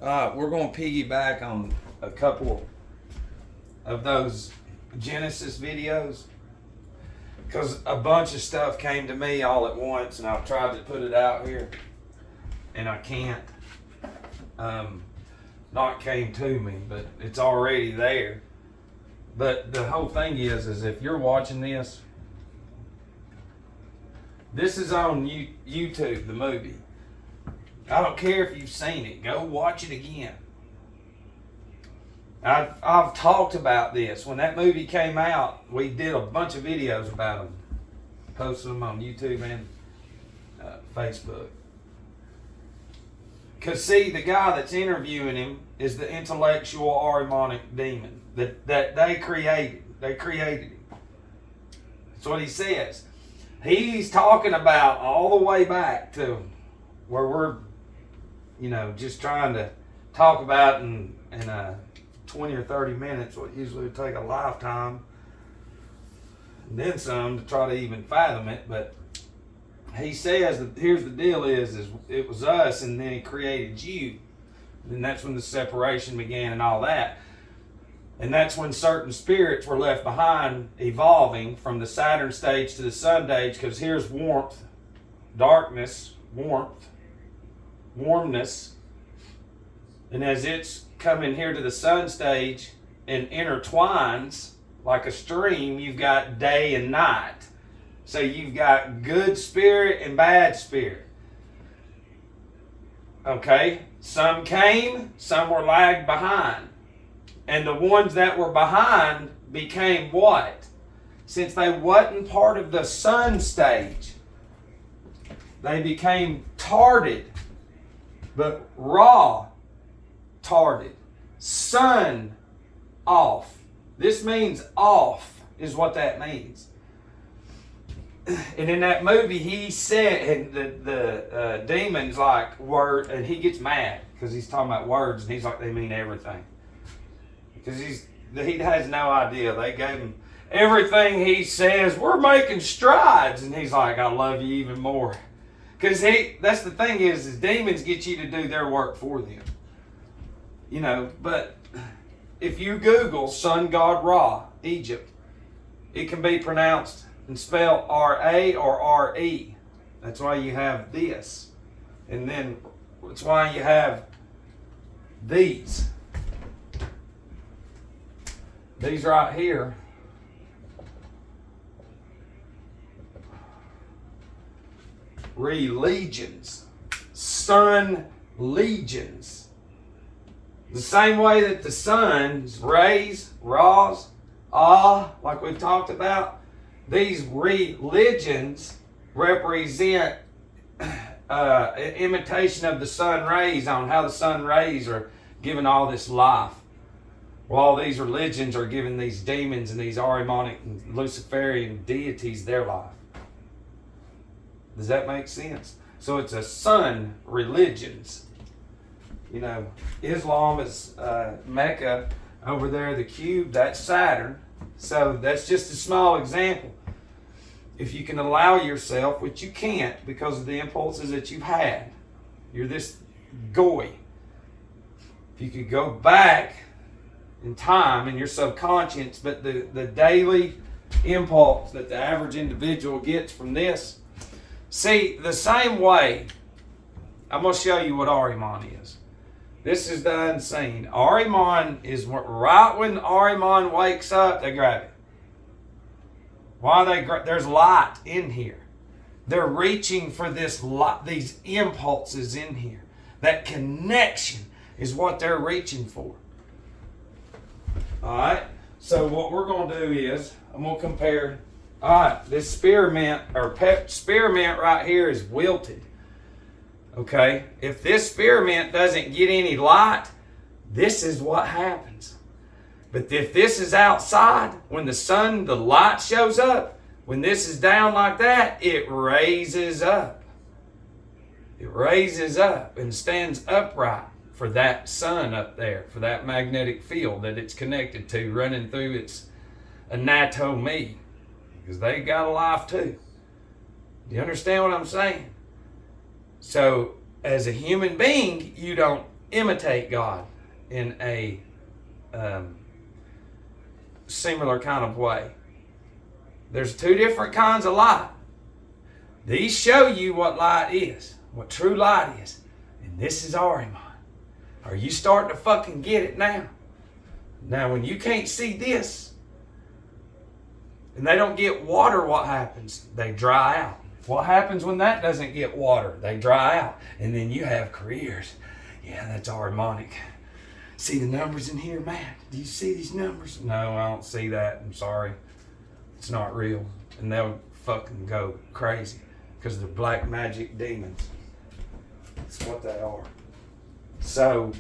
We're going to piggyback on a couple of those Genesis videos because a bunch of stuff came to me all at once, and I've tried to put it out here, and I can't. Not came to me, but it's already there. But the whole thing is if you're watching this is on YouTube, the movie. I don't care if you've seen it. Go watch it again. I've talked about this. When that movie came out, we did a bunch of videos about them. Posted them on YouTube and Facebook. Because, see, the guy that's interviewing him is the intellectual Ahrimanic demon that they created. They created him. That's what he says. He's talking about all the way back to where we're, just trying to talk about in 20 or 30 minutes, what usually would take a lifetime, and then some to try to even fathom it. But he says that here's the deal is it was us, and then he created you. And that's when the separation began and all that. And that's when certain spirits were left behind, evolving from the Saturn stage to the Sun stage, because here's warmth, darkness, warmness. And as it's coming here to the Sun stage and intertwines like a stream, you've got day and night. So you've got good spirit and bad spirit. Okay? Some came, some were lagged behind. And the ones that were behind became what? Since they wasn't part of the Sun stage, they became tarded, but raw tarded. Sun off. This means off is what that means. And in that movie, he said, and the demon's like, word, and he gets mad because he's talking about words, and he's like, they mean everything. Because he has no idea. They gave him everything he says, we're making strides. And he's like, I love you even more. Because that's the thing is demons get you to do their work for them. But if you Google Sun God Ra, Egypt, it can be pronounced and spelled R-A or R-E. That's why you have this. And then that's why you have these. These right here. Legions. Sun legions. The same way that the sun's rays, raws, like we've talked about, these religions represent imitation of the sun rays on how the sun rays are giving all this life. Well, all these religions are giving these demons and these Ahrimanic and Luciferian deities their life. Does that make sense? So it's a sun religions. Islam is Mecca over there, the cube, that's Saturn. So that's just a small example. If you can allow yourself, which you can't because of the impulses that you've had, you're this goy. If you could go back in time in your subconscious, but the daily impulse that the average individual gets from this. See, the same way, I'm going to show you what Ahriman is. This is the unseen. Ahriman is right when Ahriman wakes up, they grab it. Why there's light in here. They're reaching for this light, these impulses in here. That connection is what they're reaching for. All right, so what we're going to do is, I'm going to compare, all right, this spearmint, spearmint right here is wilted. Okay, if this spearmint doesn't get any light, this is what happens. But if this is outside, when the light shows up, when this is down like that, it raises up. It raises up and stands upright for that sun up there, for that magnetic field that it's connected to, running through its anatomy, because they got a life too. Do you understand what I'm saying? So as a human being, you don't imitate God in a similar kind of way. There's two different kinds of light. These show you what light is, what true light is. And this is Ahriman. Are you starting to fucking get it now? Now, when you can't see this, and they don't get water, what happens? They dry out. What happens when that doesn't get water? They dry out. And then you have careers. Yeah, that's Ahrimanic. See the numbers in here, Matt? Do you see these numbers? No, I don't see that. I'm sorry. It's not real. And they'll fucking go crazy because they're black magic demons. That's what they are. So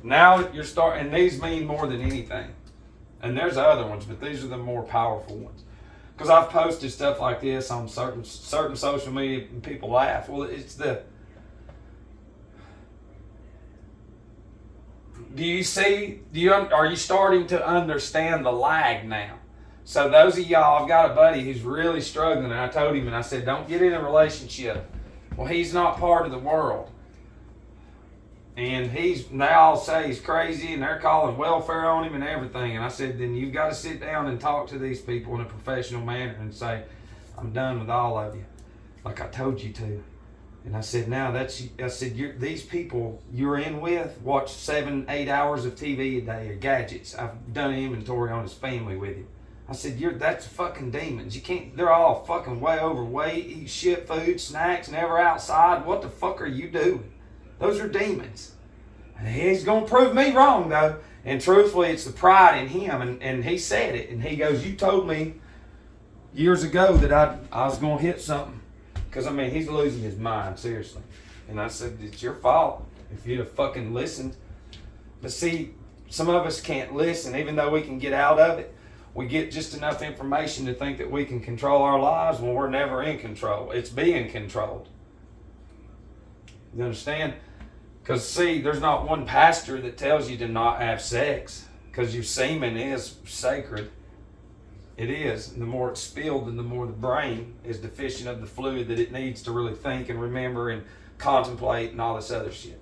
now you're starting, and these mean more than anything. And there's other ones, but these are the more powerful ones. Because I've posted stuff like this on certain social media and people laugh. Well, it's the... Are you starting to understand the lag now? So those of y'all, I've got a buddy who's really struggling, and I told him, and I said, don't get in a relationship. Well, he's not part of the world. And they all say he's crazy, and they're calling welfare on him and everything. And I said, then you've got to sit down and talk to these people in a professional manner and say, I'm done with all of you, like I told you to. And I said, these people you're in with watch 7-8 hours of TV a day or gadgets. I've done an inventory on his family with him. I said, that's fucking demons. You can't, they're all fucking way overweight, eat shit food, snacks, never outside. What the fuck are you doing? Those are demons. And he's going to prove me wrong, though. And truthfully, it's the pride in him. And he said it. And he goes, you told me years ago that I was going to hit something. Because, I mean, he's losing his mind, seriously. And I said, it's your fault if you'd have fucking listened. But see, some of us can't listen, even though we can get out of it. We get just enough information to think that we can control our lives when we're never in control. It's being controlled. You understand? Because, see, there's not one pastor that tells you to not have sex. Because your semen is sacred. It is. And the more it's spilled, and the more the brain is deficient of the fluid that it needs to really think and remember and contemplate and all this other shit.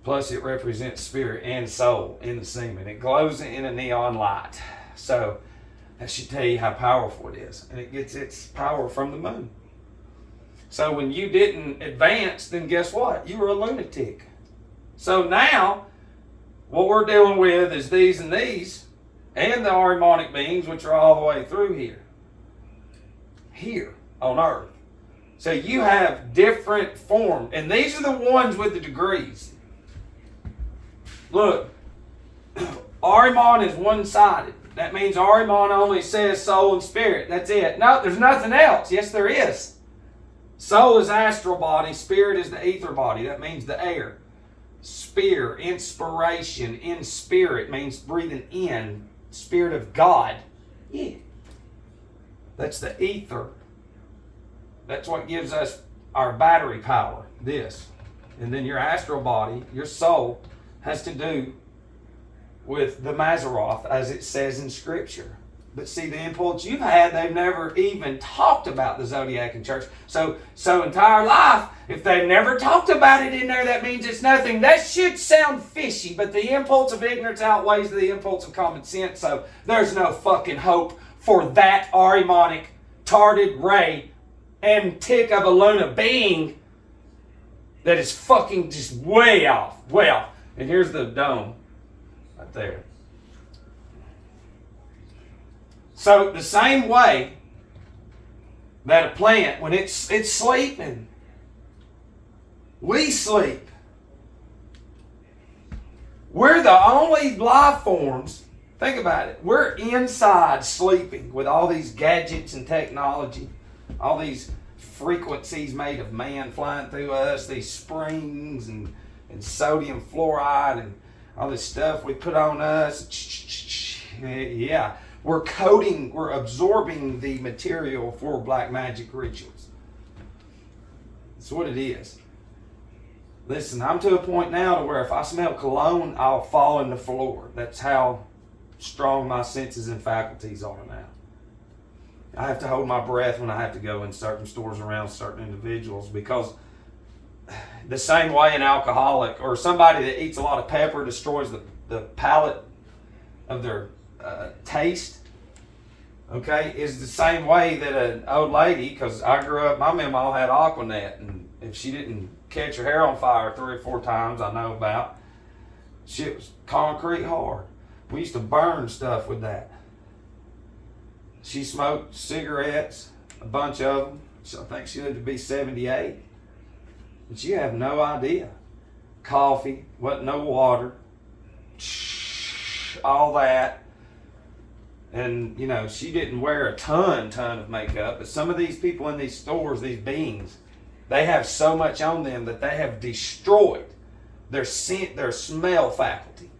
Plus, it represents spirit and soul in the semen. It glows in a neon light. So, that should tell you how powerful it is. And it gets its power from the moon. So when you didn't advance, then guess what? You were a lunatic. So now, what we're dealing with is these and these, and the Ahrimanic beings, which are all the way through here on Earth. So you have different forms, and these are the ones with the degrees. Look, Ahriman is one-sided. That means Ahriman only says soul and spirit. That's it. No, there's nothing else. Yes, there is. Soul is astral body. Spirit is the ether body. That means the air. Spear, inspiration, in spirit means breathing in. Spirit of God. Yeah. That's the ether. That's what gives us our battery power. This. And then your astral body, your soul, has to do with the Mazzaroth, as it says in Scripture. But see, the impulse you've had, they've never even talked about the Zodiac in church. So entire life, if they've never talked about it in there, that means it's nothing. That should sound fishy, but the impulse of ignorance outweighs the impulse of common sense. So there's no fucking hope for that Ahrimanic, tarded ray, and tick of a Luna being that is fucking just way off. And here's the dome right there. So the same way that a plant, when it's sleeping, we sleep. We're the only life forms, think about it, we're inside sleeping with all these gadgets and technology, all these frequencies made of man flying through us, these springs and sodium fluoride and all this stuff we put on us. Yeah. We're coding, we're absorbing the material for black magic rituals. That's what it is. Listen, I'm to a point now to where if I smell cologne, I'll fall in the floor. That's how strong my senses and faculties are now. I have to hold my breath when I have to go in certain stores around certain individuals because the same way an alcoholic or somebody that eats a lot of pepper destroys the palate of their taste, okay, is the same way that an old lady, because I grew up, my mama had Aquanet, and if she didn't catch her hair on fire 3 or 4 times, I know about, shit was concrete hard. We used to burn stuff with that. She smoked cigarettes, a bunch of them. So I think she lived to be 78. But you have no idea. Coffee, wasn't no water, all that. And, you know, she didn't wear a ton of makeup. But some of these people in these stores, these beings, they have so much on them that they have destroyed their scent, their smell faculty.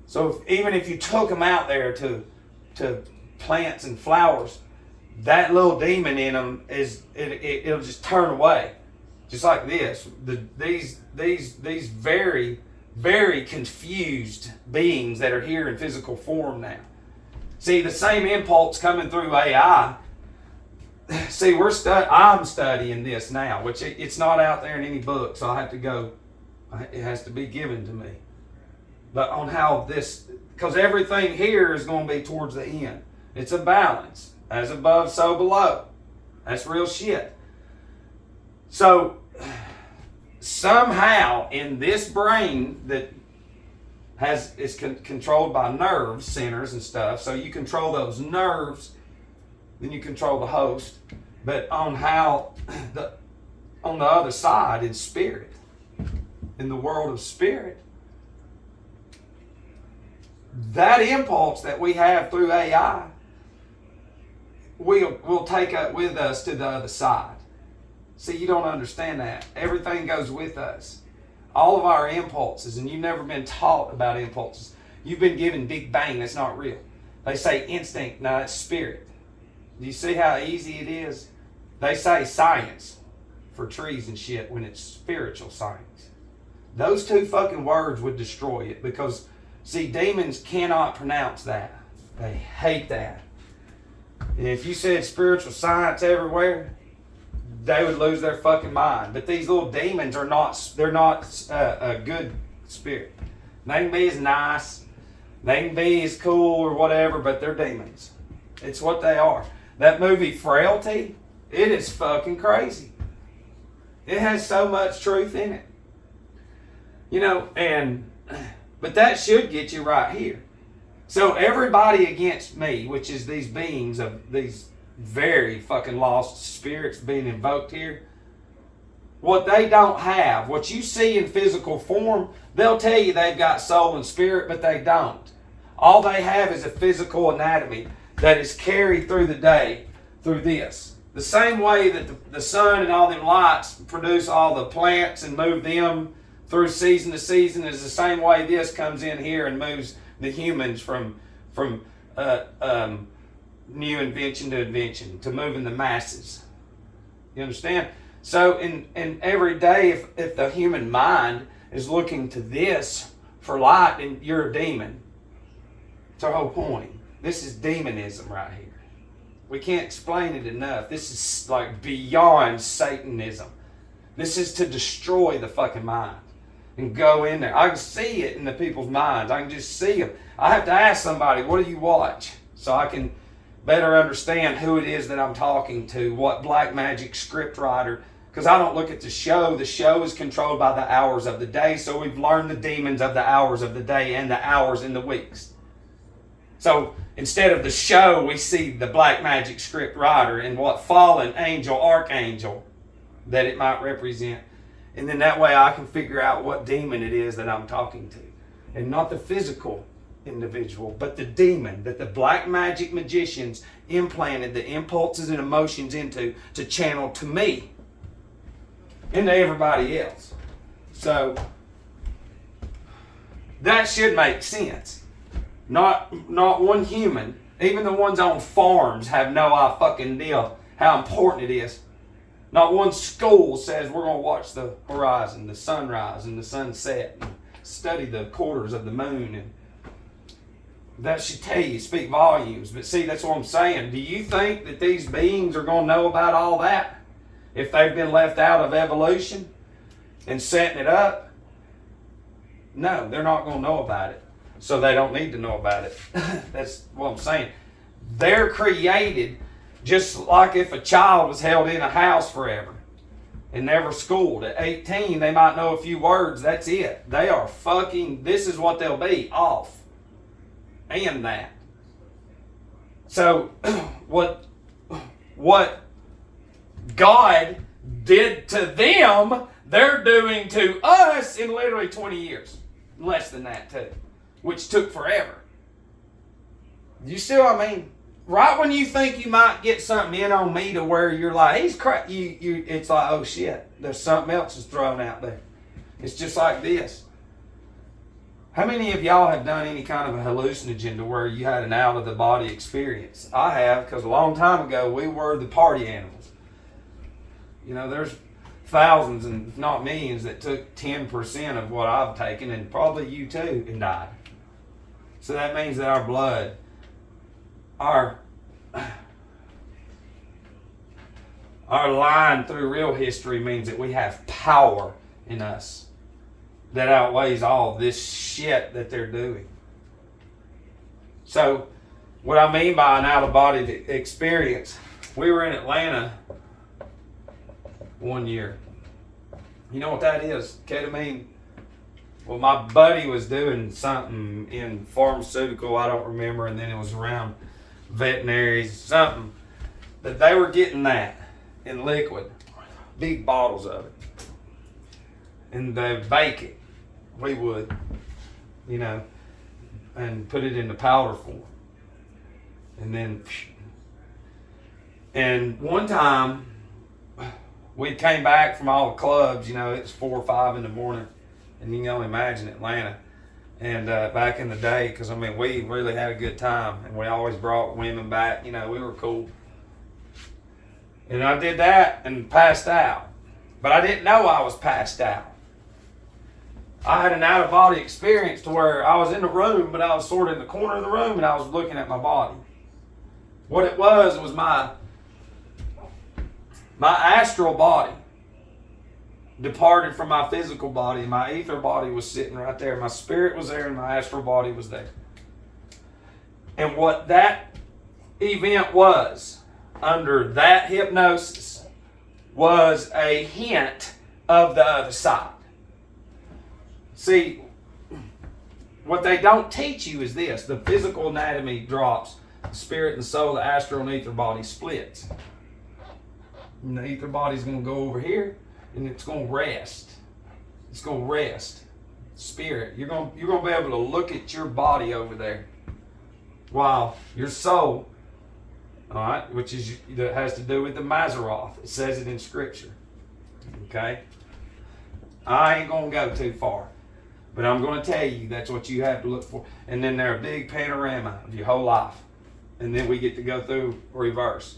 So even if you took them out there to plants and flowers, that little demon in them it'll just turn away, just like this. These very, very confused beings that are here in physical form now. See, the same impulse coming through AI. See, I'm studying this now, which it's not out there in any book, so I have to go. It has to be given to me. But on how this, because everything here is going to be towards the end. It's a balance. As above, so below. That's real shit. So, somehow in this brain that is controlled by nerve centers and stuff, so you control those nerves, then you control the host. But on how, on the other side, in spirit, in the world of spirit, that impulse that we have through AI, we'll take up with us to the other side. See, you don't understand that. Everything goes with us. All of our impulses, and you've never been taught about impulses. You've been given Big Bang, that's not real. They say instinct, no, it's spirit. Do you see how easy it is? They say science for trees and shit when it's spiritual science. Those two fucking words would destroy it because, see, demons cannot pronounce that. They hate that. And if you said spiritual science everywhere, they would lose their fucking mind. But these little demons are not, they're not a good spirit. They can be as nice, they can be as cool or whatever, but they're demons. It's what they are. That movie Frailty, it is fucking crazy. It has so much truth in it. You know, but that should get you right here. So everybody against me, which is these beings of these very fucking lost spirits being invoked here, what they don't have, what you see in physical form, they'll tell you they've got soul and spirit, but they don't. All they have is a physical anatomy that is carried through the day through this. The same way that the sun and all them lights produce all the plants and move them through season to season is the same way this comes in here and moves the humans from new invention to invention to moving the masses. You understand? So in every day, if the human mind is looking to this for light, then you're a demon. It's our whole point. This is demonism right here. We can't explain it enough. This is like beyond Satanism. This is to destroy the fucking mind and go in there. I can see it in the people's minds. I can just see them. I have to ask somebody, what do you watch? So I can better understand who it is that I'm talking to, what black magic script writer, because I don't look at the show. The show is controlled by the hours of the day, so we've learned the demons of the hours of the day and the hours in the weeks. So instead of the show, we see the black magic script writer and what fallen angel, archangel that it might represent. And then that way I can figure out what demon it is that I'm talking to. And not the physical individual, but the demon that the black magic magicians implanted the impulses and emotions into to channel to me and to everybody else. So that should make sense. Not one human, even the ones on farms have no fucking deal how important it is. Not one school says we're going to watch the horizon, the sunrise and the sunset, and study the quarters of the moon. And that should tell you, speak volumes. But see, that's what I'm saying. Do you think that these beings are going to know about all that if they've been left out of evolution? and setting it up, no, they're not going to know about it. So they don't need to know about it. That's what I'm saying. They're created just like if a child was held in a house forever and never schooled. At 18, they might know a few words. That's it. They are fucking, this is what they'll be, off. And that. So what God did to them, they're doing to us in literally 20 years. Less than that too. Which took forever. You see what I mean? Right when you think you might get something in on me to where you're like, he's it's like, oh shit, there's something else is thrown out there. It's just like this. How many of y'all have done any kind of a hallucinogen to where you had an out of the body experience? I have, because a long time ago we were the party animals. You know, there's thousands and if not millions that took 10% of what I've taken, and probably you too, and died. So that means that our blood, our line through real history means that we have power in us that outweighs all this shit that they're doing. So what I mean by an out-of-body experience, we were in Atlanta one year. You know what that is? Ketamine. Well, my buddy was doing something in pharmaceutical, I don't remember, and then it was around veterinaries, something, that they were getting that in liquid, big bottles of it. And they bake it. We would, you know, and put it into powder form. And one time, we came back from all the clubs, you know, it's 4 or 5 in the morning. And you can only imagine Atlanta. And back in the day, because I mean, we really had a good time. And we always brought women back, you know, we were cool. And I did that and passed out. But I didn't know I was passed out. I had an out-of-body experience to where I was in the room, but I was sort of in the corner of the room and I was looking at my body. What it was my astral body departed from my physical body. My ether body was sitting right there. My spirit was there and my astral body was there. And what that event was, under that hypnosis, was a hint of the other side. See, what they don't teach you is this. The physical anatomy drops. The spirit and the soul, the astral and ether body splits. And the ether body's going to go over here and it's going to rest. It's going to rest. Spirit, you're going to be able to look at your body over there, while your soul, all right, that has to do with the Maseroth. It says it in Scripture. Okay? I ain't going to go too far, but I'm going to tell you that's what you have to look for. And then there's a big panorama of your whole life. And then we get to go through reverse.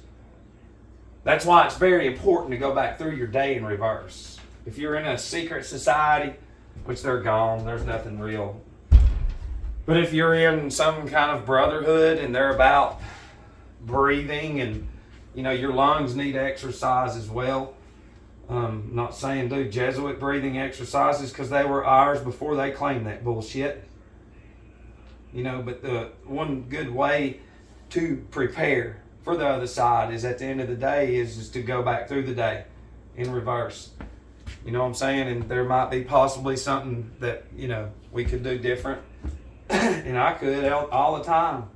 That's why it's very important to go back through your day in reverse. If you're in a secret society, which they're gone, there's nothing real. But if you're in some kind of brotherhood and they're about breathing and, you know, your lungs need exercise as well. Not saying do Jesuit breathing exercises because they were ours before they claimed that bullshit. You know, but the one good way to prepare for the other side is at the end of the day is to go back through the day in reverse. You know what I'm saying? And there might be possibly something that, you know, we could do different. And I could all the time.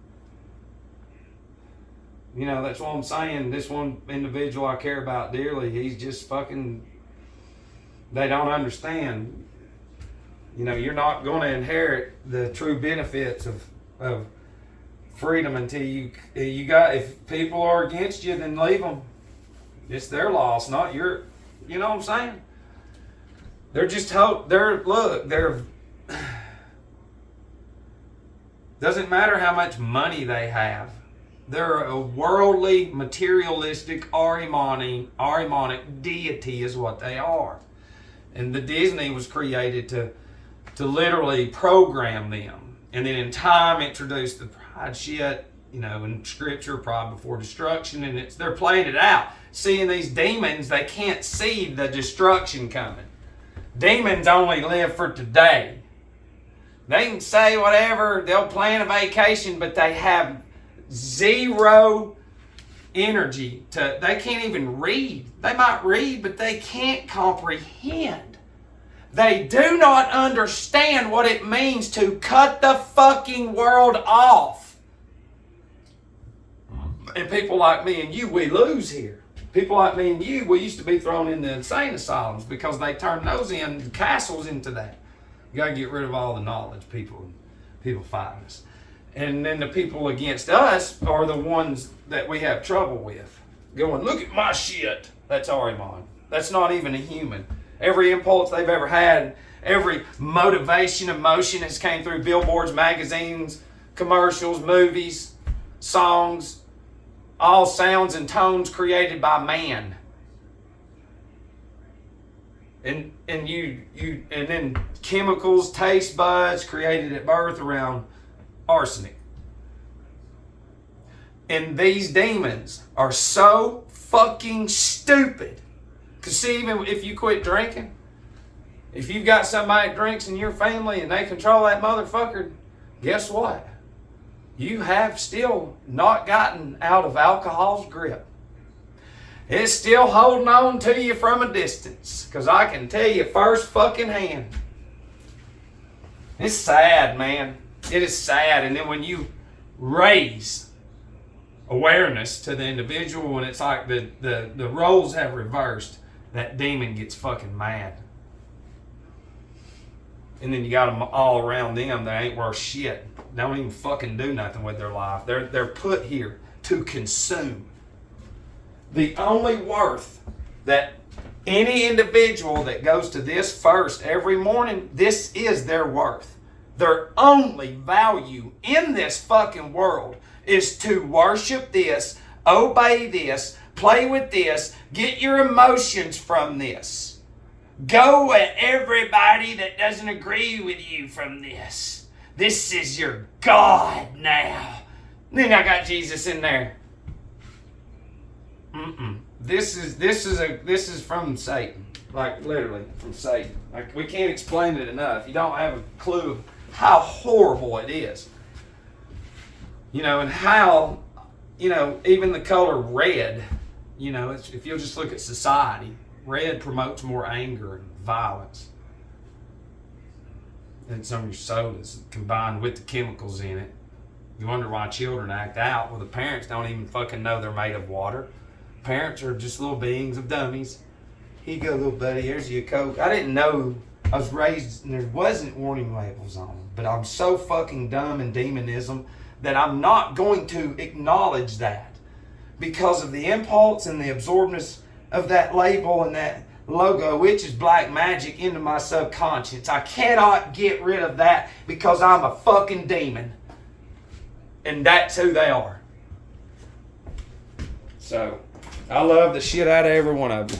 You know, that's what I'm saying. This one individual I care about dearly, he's just fucking, they don't understand. You know, you're not going to inherit the true benefits of freedom until you got, if people are against you, then leave them. It's their loss, not your, you know what I'm saying? They're just doesn't matter how much money they have. They're a worldly, materialistic, Ahrimanic deity is what they are. And the Disney was created to literally program them. And then in time introduce the pride shit, you know, in Scripture, pride before destruction, and they're playing it out. Seeing these demons, they can't see the destruction coming. Demons only live for today. They can say whatever, they'll plan a vacation, but they have zero energy they can't even read. They might read, but they can't comprehend. They do not understand what it means to cut the fucking world off. And people like me and you, we lose here. People like me and you, we used to be thrown in the insane asylums because they turned those castles into that. You got to get rid of all the knowledge people find us. And then the people against us are the ones that we have trouble with. Going, look at my shit. That's Ahriman. That's not even a human. Every impulse they've ever had, every motivation, emotion has came through billboards, magazines, commercials, movies, songs, all sounds and tones created by man. And then chemicals, taste buds created at birth around arsenic. And these demons are so fucking stupid. Because see, even if you quit drinking, if you've got somebody that drinks in your family and they control that motherfucker, guess what? You have still not gotten out of alcohol's grip. It's still holding on to you from a distance. Because I can tell you first fucking hand. It's sad, man. It is sad. And then when you raise awareness to the individual, when it's like the roles have reversed, that demon gets fucking mad. And then you got them all around them that ain't worth shit. Don't even fucking do nothing with their life. They're put here to consume. The only worth that any individual that goes to this first every morning, this is their worth. Their only value in this fucking world is to worship this, obey this, play with this, get your emotions from this. Go at everybody that doesn't agree with you from this. This is your God now. Then I got Jesus in there. This is from Satan. Like literally from Satan. Like we can't explain it enough. You don't have a clue of how horrible it is. You know, and how, you know, even the color red, you know, if you'll just look at society, red promotes more anger and violence. And some of your sodas combined with the chemicals in it. You wonder why children act out. Well, the parents don't even fucking know they're made of water. Parents are just little beings of dummies. Here you go, little buddy. Here's your Coke. I didn't know. I was raised and there wasn't warning labels on them. But I'm so fucking dumb in demonism that I'm not going to acknowledge that because of the impulse and the absorbedness of that label and that logo, which is black magic, into my subconscious. I cannot get rid of that because I'm a fucking demon. And that's who they are. So, I love the shit out of every one of you.